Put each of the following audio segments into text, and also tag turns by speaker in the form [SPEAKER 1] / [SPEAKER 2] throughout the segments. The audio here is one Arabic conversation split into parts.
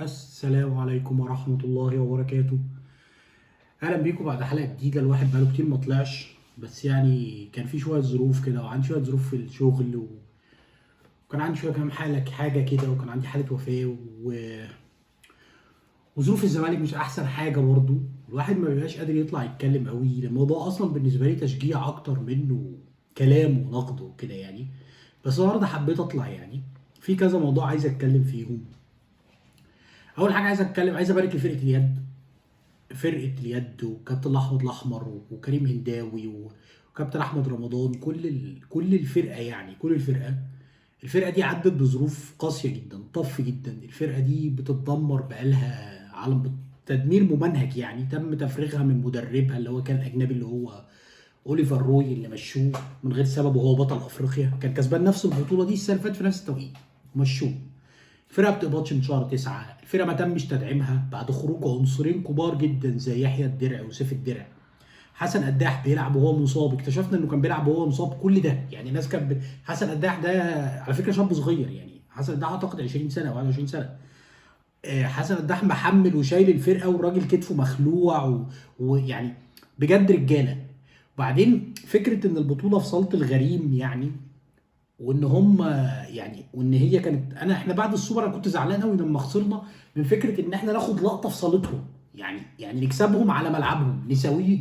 [SPEAKER 1] السلام عليكم ورحمة الله وبركاته. أهلا بيكم بعد حلقة جديدة. الواحد بقاله كتير ما طلعش، بس يعني كان في شوية ظروف كده، وعندي شوية ظروف في الشغل، وكان عندي شوية كام حاجة كده، وكان عندي حالة وفاة وظروف الزمالك مش أحسن حاجة برضه. الواحد ما بيبقاش قادر يطلع يتكلم قوي. الموضوع أصلا بالنسبة لي تشجيع أكتر منه كلام ونقد وكده يعني. بس النهارده حبيت أطلع يعني في كذا موضوع عايز أتكلم فيهم. أول حاجة عايز أبارك لفرقة اليد. وكابتن احمد الاحمر وكريم هنداوي وكابتن احمد رمضان، كل الفرقه يعني كل الفرقه دي عدت بظروف قاسيه جدا، طف جدا. الفرقه دي بتتدمر بقالها على تدمير ممنهج يعني. تم تفريغها من مدربها اللي هو كان اجنبي، اللي هو اوليفر روي، اللي مشوه من غير سبب، وهو بطل افريقيا، كان كسبان نفس البطوله دي السنه اللي فاتت في نفس التوقيت ومشوه. الفرقه ما بتقبضش من شهر 9. الفرقه ما تمش تدعيمها بعد خروج عنصرين كبار جدا زي يحيى الدرع وسيف الدرع. حسن قداح بيلعب وهو مصاب، اكتشفنا انه كان بيلعب وهو مصاب. كل ده يعني الناس حسن قداح ده على فكره شاب صغير يعني. حسن قداح اعتقد 20 سنه او 21 سنه. حسن قداح محمل وشايل الفرقه، والراجل كتفه مخلوع ويعني بجد رجاله. وبعدين فكره ان البطوله في صاله الغريم يعني، وان هم يعني، وان هي كانت احنا بعد السوبر انا كنت زعلان قوي لما خسرنا، من فكره ان احنا ناخد لقطه في صالتهم يعني نكسبهم على ملعبهم،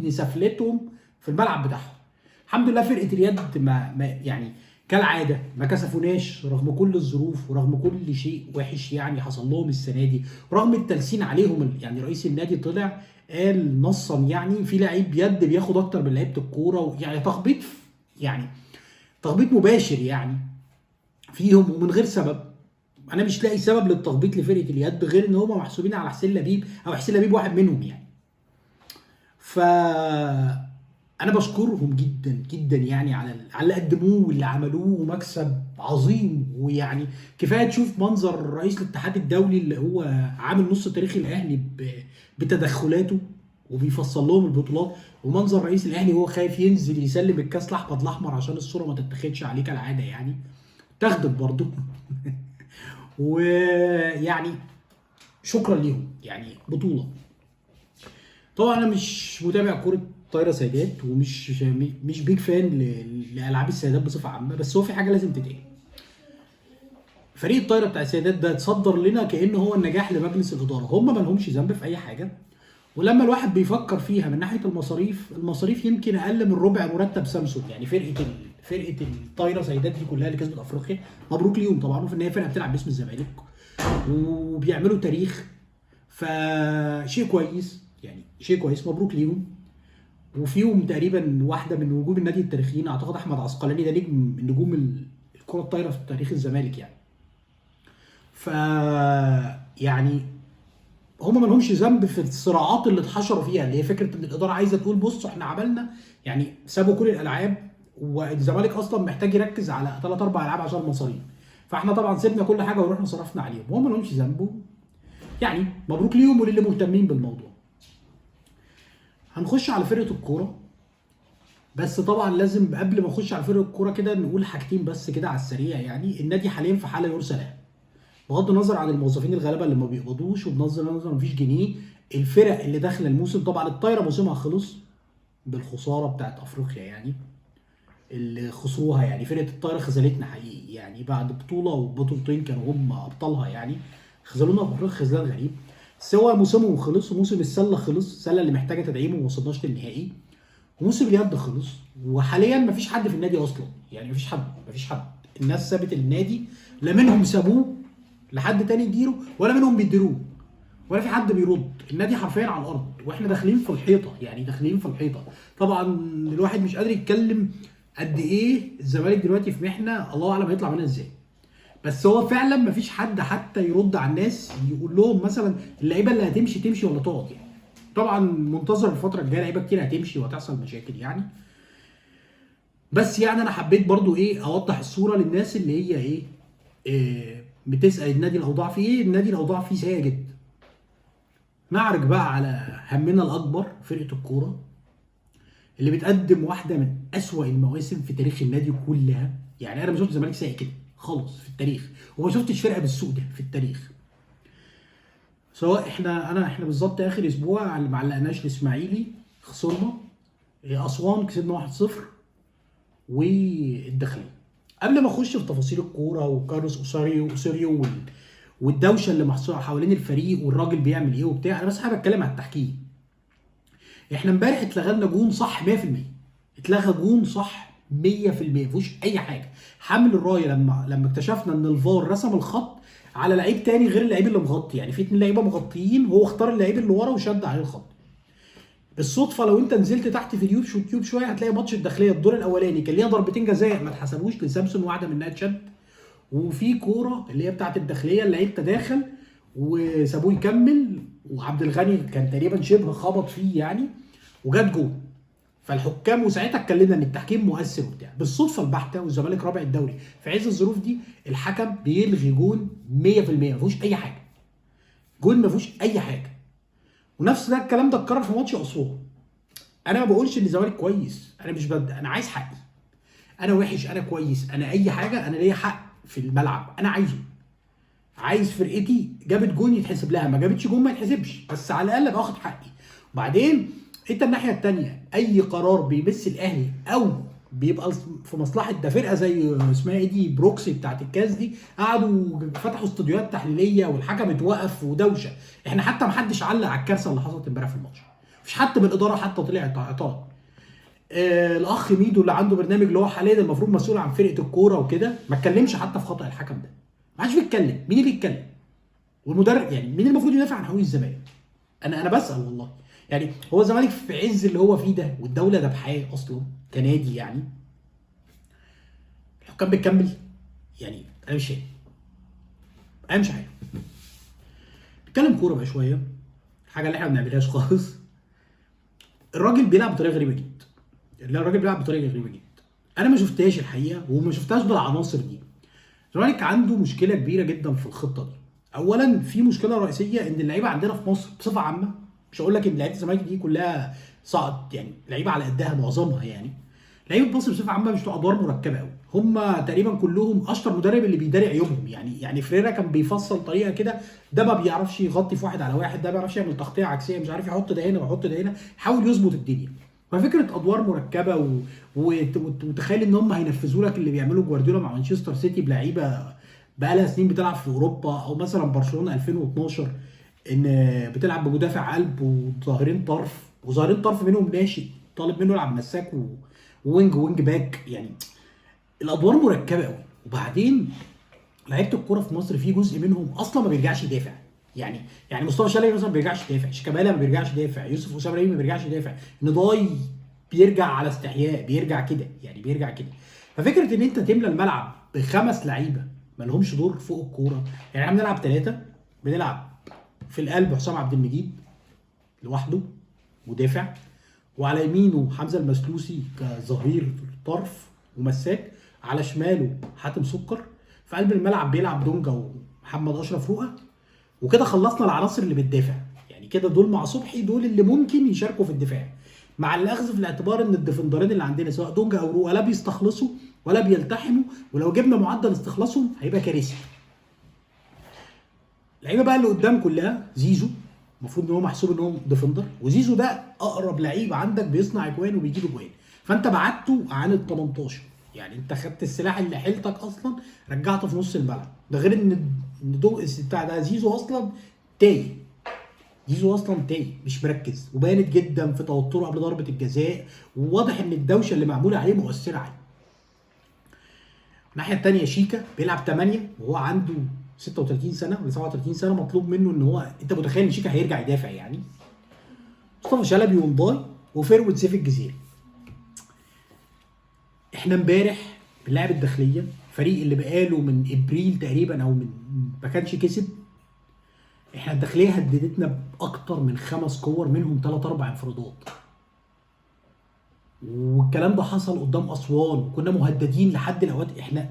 [SPEAKER 1] نسفلتهم في الملعب بتاعهم. الحمد لله فرقه اليد ما يعني كالعاده ما كسفوناش رغم كل الظروف ورغم كل شيء وحش يعني حصل لهم السنه دي، رغم التلسين عليهم. يعني رئيس النادي طلع قال نصا يعني في لعيب يد بياخد اكتر من لعيبه الكوره، يعني تخبيط، يعني تخبيط مباشر يعني فيهم ومن غير سبب. انا مش لاقي سبب للتخبيط لفرقه اليد غير ان هم محسوبين على حسين لبيب، او حسين لبيب واحد منهم يعني. ف انا بشكرهم جدا جدا يعني على اللي قدموه واللي عملوه، مكسب عظيم. ويعني كفايه تشوف منظر رئيس الاتحاد الدولي اللي هو عامل نص تاريخ الاهلي بتدخلاته وبيفصل لهم البطولات، ومنظر رئيس الاهلي وهو خايف ينزل يسلم الكاس لاحمد الاحمر عشان الصوره ما تتاخدش عليه كالعاده يعني. تاخدت برضه. ويعني شكرا ليهم يعني بطوله. طبعا انا مش متابع كره طايره سيدات، ومش بيج فان لالعاب السيدات بصفه عامه، بس هو في حاجه لازم تتقال. فريق الطايره بتاع السيدات ده اتصدر لنا كانه هو النجاح لمجلس الاداره. هم ما لهمش ذنب في اي حاجه. ولما الواحد بيفكر فيها من ناحيه المصاريف يمكن اقل من ربع مرتب سامسونج. يعني فرقه الطايره سيدات دي كلها اللي كسبت افريقيا، مبروك ليهم طبعا. وفي النهايه فرقه بتلعب باسم الزمالك وبيعملوا تاريخ، فشيء كويس يعني، شيء كويس، مبروك ليهم. وفيهم تقريبا واحده من نجوم النادي التاريخيين، اعتقد احمد عسقلاني ده نجم من نجوم الكره الطايره في تاريخ الزمالك يعني. ف يعني هم ما لهمش ذنب في الصراعات اللي اتحشروا فيها، اللي هي فكره ان الاداره عايزه تقول بصوا احنا عملنا، يعني سابوا كل الالعاب، والزمالك اصلا محتاج يركز على 3 4 العاب عشان المصاريف. فاحنا طبعا سيبنا كل حاجه ورحنا صرفنا عليهم، وهم ما لهمش ذنب. يعني مبروك ليهم وللي مهتمين بالموضوع. هنخش على فرقه الكوره، بس طبعا لازم قبل ما نخش على فرقه الكوره كده نقول حاجتين بس كده على السريع. يعني النادي حاليا في حاله يرثى لها، بغض النظر عن الموظفين الغلابه اللي ما بيقبضوش، وبغض النظر مفيش جنيه. الفرق اللي داخله الموسم، طبعا الطايره موسمها خلص بالخساره بتاعت افريقيا يعني، اللي خسروها. يعني فرقه الطايره خذلتنا حقيقي يعني، بعد بطوله وبطولتين كانوا هم ابطالها يعني، خذلونا في افريقيا خذلان غريب. بس هو موسمهم خلص، وموسم السله خلص، السله اللي محتاجه تدعيم وما وصلناش للنهائي. وموسم اليد خلص، وحاليا مفيش حد في النادي اصلا يعني، مفيش حد. الناس سابت النادي، لا منهم سابوه لحد تاني يديره، ولا منهم بيديروه، ولا في حد بيرد. النادي حرفيا على الارض، واحنا داخلين في الحيطه يعني، داخلين في الحيطه. طبعا الواحد مش قادر يتكلم قد ايه الزمالك دلوقتي في محنه، الله اعلم هيطلع منها ازاي. بس هو فعلا مفيش حد حتى يرد على الناس يقول لهم مثلا اللعيبه اللي هتمشي تمشي ولا تقعد يعني. طبعا منتظر الفتره الجايه لعيبه كتير هتمشي وهتحصل مشاكل يعني. بس يعني انا حبيت برضو ايه اوضح الصوره للناس اللي هي إيه بتسال النادي الاوضاع فيه ايه. النادي الاوضاع فيه سيئه جدا. نعرج بقى على همنا الاكبر، فرقه الكوره اللي بتقدم واحده من اسوأ المواسم في تاريخ النادي كلها. يعني انا ما شفتش الزمالك سيء كده خالص في التاريخ، وما شفتش فرقه بالسوء ده في التاريخ. سواء احنا بالظبط اخر اسبوع اللي معلقناش الاسماعيلي خسرنا، اسوان كسبنا 1-0، والداخليه. قبل ما اخش في تفاصيل الكوره وكارلوس اوسوريو والدوشه اللي محصوره حوالين الفريق والراجل بيعمل ايه وبتاع، انا بس حابب اتكلم على التحكيم. احنا امبارح اتلغى لنا جون صح 100%، اتلغى جون صح 100%، مفيهوش اي حاجه. حمل الرايه لما اكتشفنا ان الفار رسم الخط على لعيب تاني غير اللعيب اللي مغطي، يعني في 2 لعيبه مغطيين، هو اختار اللعيب اللي ورا وشد عليه الخط. بالصدفه لو انت نزلت تحت في اليوتيوب شويه هتلاقي ماتش الداخليه الدور الاولاني كان ليها ضربتين جزاء ما اتحسبوش لسامسون، واحده منها اتشد، وفي كوره اللي هي بتاعت الداخليه اللعيب تداخل وسابوه يكمل، وعبد الغني كان تقريبا شبه خبط فيه يعني، وجات جون. فالحكام وساعتها اتكلمنا ان التحكيم مؤثر وبتاع. بالصدفه البحته والزمالك رابع الدوري في عز الظروف دي الحكم بيلغي جون 100%، ما فيهوش اي حاجه، جون ما فيهوش اي حاجه. ونفس ده الكلام ده اتكرر في ماتش اسوان. انا ما بقولش ان الزمالك كويس، انا مش ببدا، انا عايز حقي. انا وحش، انا كويس، انا اي حاجه، انا ليا حق في الملعب، انا عايز فرقتي جابت جون يتحسب لها، ما جابتش جون ما يتحسبش، بس على الاقل ابقى واخد حقي. وبعدين انت الناحيه الثانيه اي قرار بيمس الاهلي او بيبقى في مصلحه ده فرقه زي اسمها ايه دي بروكسي بتاعت الكاس دي، قعدوا فتحوا استوديوهات تحليليه والحكم اتوقف ودوشه. احنا حتى ما حدش علق على الكارثه اللي حصلت امبارح في الماتش، مفيش حد من الاداره حتى طلع اعترض. الاخ ميدو اللي عنده برنامج اللي هو حاليا المفروض مسؤول عن فرقه الكوره وكده ما اتكلمش حتى في خطا الحكم ده، ما حدش بيتكلم. مين اللي يتكلم؟ والمدرب يعني مين المفروض يدافع عن حقوق الزمالك؟ انا بسال والله. يعني هو الزمالك في عز اللي هو فيه ده والدوله دبحاه اصلا كنادي، يعني الحكام بتكمل؟ يعني انا مش فاهم، انا مش عارف. نتكلم كوره بقى شويه، الحاجه اللي احنا ما بنعملهاش خالص. الراجل بيلعب بطريقه غريبه جدا، الراجل بيلعب بطريقه غريبه جدا، انا ما شفتهاش الحقيقه وما شفتهاش بالعناصر دي. الزمالك عنده مشكله كبيره جدا في الخطه دي. اولا في مشكله رئيسيه ان اللعيبه عندنا في مصر بصفه عامه، مش هقول لك ان لعيبه الزمالك دي كلها صعد، يعني لعيبه على قدها معظمها، يعني لعيبه مصر بصفه عامه مش بتوع ادوار مركبه قوي، هم تقريبا كلهم اشطر مدرب اللي بيداري عيوبهم. يعني فريرا كان بيفصل طريقه كده، ده ما بيعرفش يغطي في 1-على-1، ده ما بيعرفش يعمل تغطيه عكسيه، مش عارف يحط ده هنا ويحط ده هنا، يحاول يظبط الدنيا. ففكره ادوار مركبه وتخيل ان هم هينفذوا لك اللي بيعمله جوارديولا مع مانشستر سيتي بلعيبه بقى لها سنين بتلعب في اوروبا، او مثلا برشلونه 2012 ان بتلعب بمدافع قلب وظاهرين طرف، وظاهرين طرف منهم ناشئ طالب منه يلعب مساك وينج باك. يعني الادوار مركبه قوي. وبعدين لعيبه الكوره في مصر في جزء منهم اصلا ما بيرجعش يدافع، يعني مصطفى شلبي مثلا ما بيرجعش يدافع، شيكابالا ما بيرجعش يدافع، يوسف اسامه ريم ما بيرجعش يدافع، نضاي بيرجع على استحياء، بيرجع كده يعني بيرجع كده. ففكره ان انت تملى الملعب ب5 لعيبه ما لهمش دور فوق الكوره، يعني احنا بنلعب 3، بنلعب في القلب حسام عبد المجيد لوحده مدافع، وعلى يمينه حمزه المسلوسي كظهير طرف ومساك، على شماله حاتم سكر، في قلب الملعب بيلعب دونجا ومحمد اشرف رؤى. وكده خلصنا العناصر اللي بتدافع، يعني كده دول مع صبحي دول اللي ممكن يشاركوا في الدفاع، مع الاخذ في الاعتبار ان الديفندرين اللي عندنا سواء دونجا او رؤى لا بيستخلصوا ولا بيلتحموا، ولو جبنا معدل استخلاصهم هيبقى كارثي. اللعيبه بقى اللي قدام كلها زيزو، المفروض ان هو محسوب ان هو ديفندر، وزيزو ده اقرب لعيب عندك بيصنع اجوان وبيجيب اجوان، فانت بعدته عن ال 18، يعني انت خدت السلاح اللي حيلتك اصلا رجعته في نص الملعب. ده غير ان بتاع ده زيزو اصلا تايه، مش مركز، وبانت جدا في توتره قبل ضربه الجزاء، وواضح ان الدوشه اللي معموله عليه مؤثره عليه. الناحيه الثانيه شيكا بيلعب 8 وهو عنده 36 سنه ولا 37 سنه، مطلوب منه ان هو، انت متخيل ان شيكا هيرجع يدافع يعني؟ مصطفى شلبي ونضاي وفيرود سيف الجزيري. احنا امبارح بنلعب الداخليه، فريق اللي بقاله من ابريل تقريبا او من ما كانش كسب. احنا الداخليه هددتنا باكتر من 5 كور منهم 3-4 انفرادات، والكلام ده حصل قدام اسوان، وكنا مهددين لحد الاوقات، احنا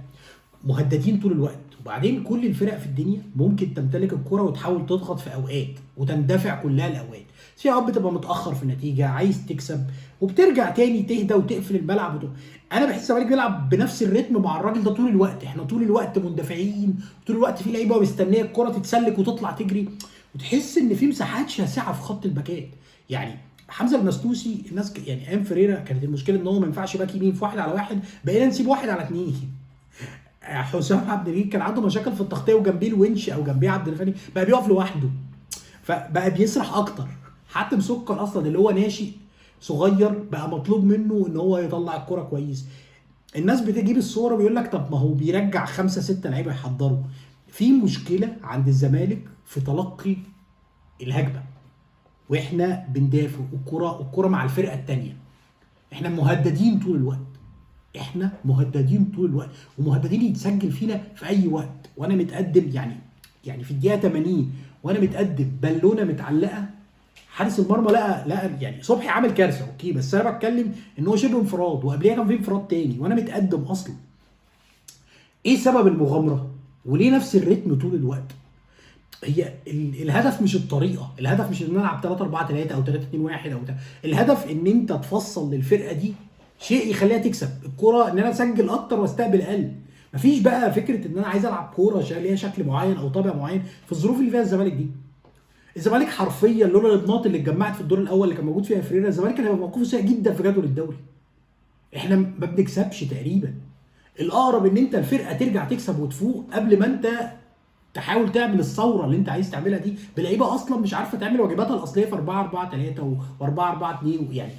[SPEAKER 1] مهددين طول الوقت. وبعدين كل الفرق في الدنيا ممكن تمتلك الكرة وتحاول تضغط في اوقات وتندفع كلها الاوقات، في اوقات بتبقى متاخر في النتيجه عايز تكسب وبترجع تاني تهدى وتقفل الملعب انا بحس الزمالك بيلعب بنفس الريتم مع الراجل ده طول الوقت، احنا طول الوقت مندفعين، طول الوقت في لعيبه مستنيه الكرة تتسلك وتطلع تجري، وتحس ان في مساحات شاسعه في خط الباكات. يعني حمزه المسلوسي الناس يعني ايام فريرا كانت المشكله ان هو ما ينفعش باك يمين في 1 على 1، بقينا نسيب 1 على 2. حسام عبد المجيد كان عنده مشاكل في التغطيه وجنبيه الونش او جنبيه عبد الغني، بقى بيقف لوحده فبقى بيسرح اكتر. حاتم سكر اصلا اللي هو ناشئ صغير بقى مطلوب منه ان هو يطلع الكرة كويس. الناس بتجيب الصوره بيقول لك طب ما هو بيرجع 5 6 لعيبه يحضروا. في مشكله عند الزمالك في تلقي الهجمه، واحنا بندافع الكرة مع الفرقه الثانيه. احنا مهددين طول الوقت، احنا مهددين طول الوقت، ومهددين يتسجل فينا في اي وقت. وانا متقدم يعني في الدقيقه 80 وانا متقدم بالونه متعلقه، حارس المرمى لقى يعني صبحي عامل كارثه اوكي، بس انا بتكلم ان هو شبه انفراد وقبليها كان في انفراد تاني وانا متقدم اصلا. ايه سبب المغامره؟ وليه نفس الريتم طول الوقت؟ هي الهدف مش الطريقه، الهدف مش ان انا العب 3-4-3 او 3-2-1 او الهدف ان انت تفصل للفرقه دي شيء يخليها تكسب الكوره، ان انا اسجل اكتر واستقبل اقل. مفيش بقى فكره ان انا عايز العب كوره ليها شكل معين او طابع معين في الظروف اللي فيها الزمالك دي. الزمالك حرفيا لولا النقط اللي اتجمعت في الدور الاول اللي كان موجود فيها فريرا، الزمالك كان هيبقى موقفه سيء جدا في جدول الدوري. احنا ما بنكسبش تقريبا. الاقرب ان انت الفرقه ترجع تكسب وتفوق قبل ما انت تحاول تعمل الثوره اللي انت عايز تعملها دي بلعيبه اصلا مش عارفه تعمل واجباتها الاصليه في 4-4-3 و4-4-2. يعني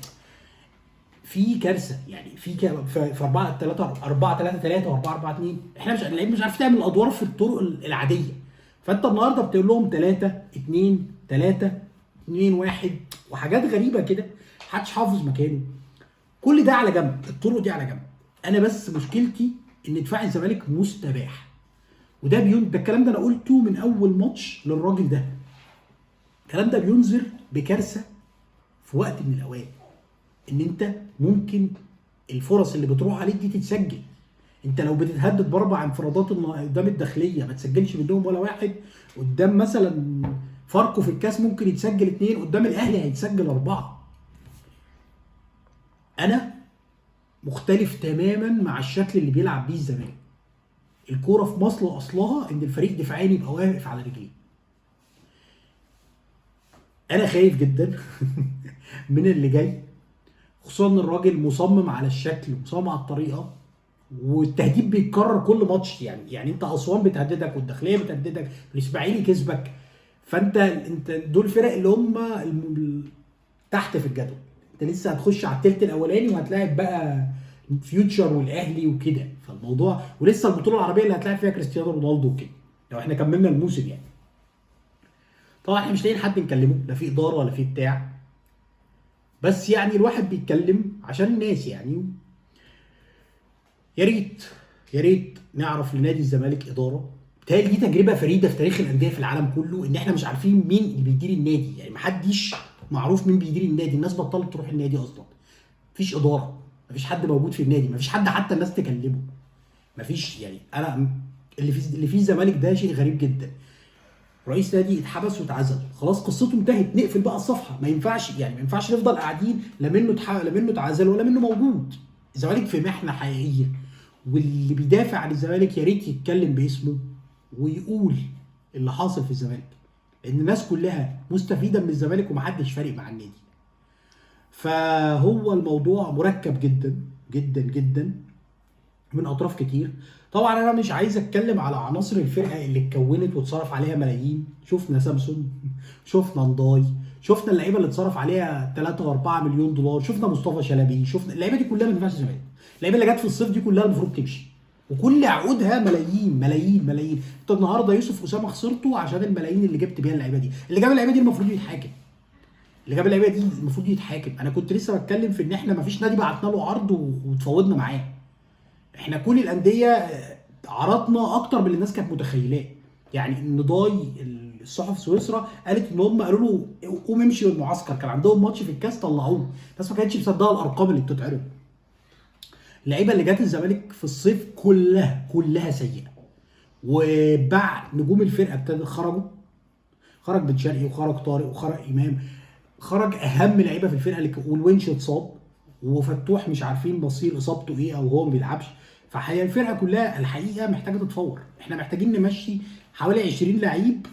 [SPEAKER 1] في كارثه، يعني في 4-3-3 و4-4-2 احنا مش اللعيبه مش عارفه تعمل الادوار في الطرق العاديه. فانت النهارده بتقول لهم 3-2-3-2-1 وحاجات غريبه كده محدش حافظ مكانه. كل ده على جنب، الطرق دي على جنب. انا بس مشكلتي ان دفاع الزمالك مستباح، وده ده الكلام ده انا قلته من اول ماتش للراجل ده. الكلام ده بينذر بكارثه في وقت من الاوقات، ان انت ممكن الفرص اللي بتروح عليك دي تتسجل. انت لو بتتهدد ب4 انفرادات قدام الداخليه ما تسجلش منهم ولا واحد، قدام مثلا فاركو في الكاس ممكن يتسجل 2، قدام الاهلي هيتسجل 4. انا مختلف تماما مع الشكل اللي بيلعب بيه الزمالك. الكوره في مصر اصلها ان الفريق دفاعيا يبقى واقف على رجليه. انا خايف جدا من اللي جاي، خصوصا ان الراجل مصمم على الشكل ومصمم على الطريقه، والتهديد بيتكرر كل ماتش. يعني انت اسوان بتهددك والداخليه بتهددك والاسماعيلي كسبك، فانت دول فرق اللي هم تحت في الجدول. انت لسه هتخش على الثلث الاولاني وهتلاعب بقى فيوتشر والاهلي وكده، فالموضوع ولسه البطوله العربيه اللي هتلاعب فيها كريستيانو رونالدو وكده لو احنا كملنا الموسم يعني. طبعا احنا مش لاقيين حد نكلمه، لا في اداره ولا في بتاع، بس يعني الواحد بيتكلم عشان الناس يعني. يا ريت نعرف لنادي الزمالك اداره. بتهيألي دي تجربه فريده في تاريخ الانديه في العالم كله، ان احنا مش عارفين مين اللي بيدير النادي. يعني محدش معروف مين بيدير النادي، الناس بطلت تروح النادي اصلا. مفيش اداره، مفيش حد موجود في النادي، مفيش حد حتى الناس تكلمه. مفيش يعني انا اللي فيه الزمالك ده شيء غريب جدا. رئيس نادي اتحبس واتعزل، خلاص قصته انتهت، نقفل بقى الصفحه. ما ينفعش نفضل قاعدين لا منه اتعزل ولا منه موجود. الزمالك في محنه حقيقيه، واللي بيدافع عن الزمالك يا ريت يتكلم باسمه ويقول اللي حاصل في الزمالك، لان الناس كلها مستفيده من الزمالك ومحدش فارق مع النادي. فهو الموضوع مركب جدا جدا جدا من اطراف كتير. طبعا انا مش عايز اتكلم على عناصر الفرقه اللي اتكونت واتصرف عليها ملايين. شفنا سامسون، شفنا نضاي، شفنا اللعيبه اللي اتصرف عليها 3 و4 مليون دولار، شفنا مصطفى شلبي، شفنا اللعيبه دي كلها ما تنفعش الزمالك. اللعيبه اللي جت في الصيف دي كلها المفروض تمشي، وكل عقودها ملايين ملايين ملايين. انت النهارده يوسف اسامه خسرته عشان الملايين اللي جبت بيها اللعيبه دي. اللي جاب اللعيبه دي المفروض يتحاكم، اللي جاب اللعيبه دي المفروض يتحاكم. انا كنت لسه بتكلم في ان احنا ما فيش نادي بعتنا له عرض وتفاوضنا معاه. احنا كل الانديه عرضنا اكتر من اللي الناس كانت متخيلاه. يعني النضاي الصحف سويسرا قالت ان هم قالوا له قوم امشي من المعسكر، كان عندهم ماتش في الكاس طلعوه. الناس ما كانتش مصدقه الارقام اللي بتتعرض. اللعيبه اللي جت الزمالك في الصيف كلها سيئه، وباع نجوم الفرقه ابتدى خرج بن شرقي وخرج طارق وخرج امام، خرج اهم لعيبه في الفرقه والونش اتصاب، وفتوح مش عارفين مصير اصابته ايه او هو ما بيلعبش. فحقيقة الفرقه كلها الحقيقه محتاجه تتفور. احنا محتاجين نمشي حوالي 20 لعيب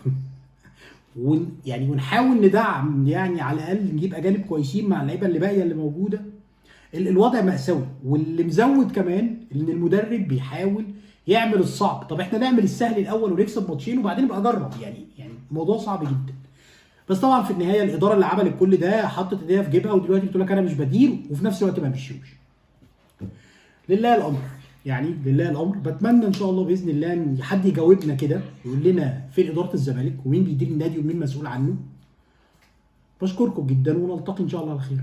[SPEAKER 1] يعني ونحاول ندعم، يعني على الاقل نجيب اجانب كويسين مع اللعيبه اللي باقيه اللي موجوده. الوضع مأساوي، واللي مزود كمان ان المدرب بيحاول يعمل الصعب. طب احنا نعمل السهل الاول ونكسب ماتشين وبعدين نبقى اجرب، يعني الموضوع صعب جدا. بس طبعا في النهايه الاداره اللي عملت كل ده حطت ايديها في جيبها، ودلوقتي بتقول لك انا مش بدير، وفي نفس الوقت ما مشيوش. لله الامر، يعني لله الامر. بتمنى ان شاء الله باذن الله ان حد يجاوبنا كده، يقول لنا فين اداره الزمالك ومين بيدير النادي ومين مسؤول عنه. بشكركم جدا ونلتقي ان شاء الله على خير.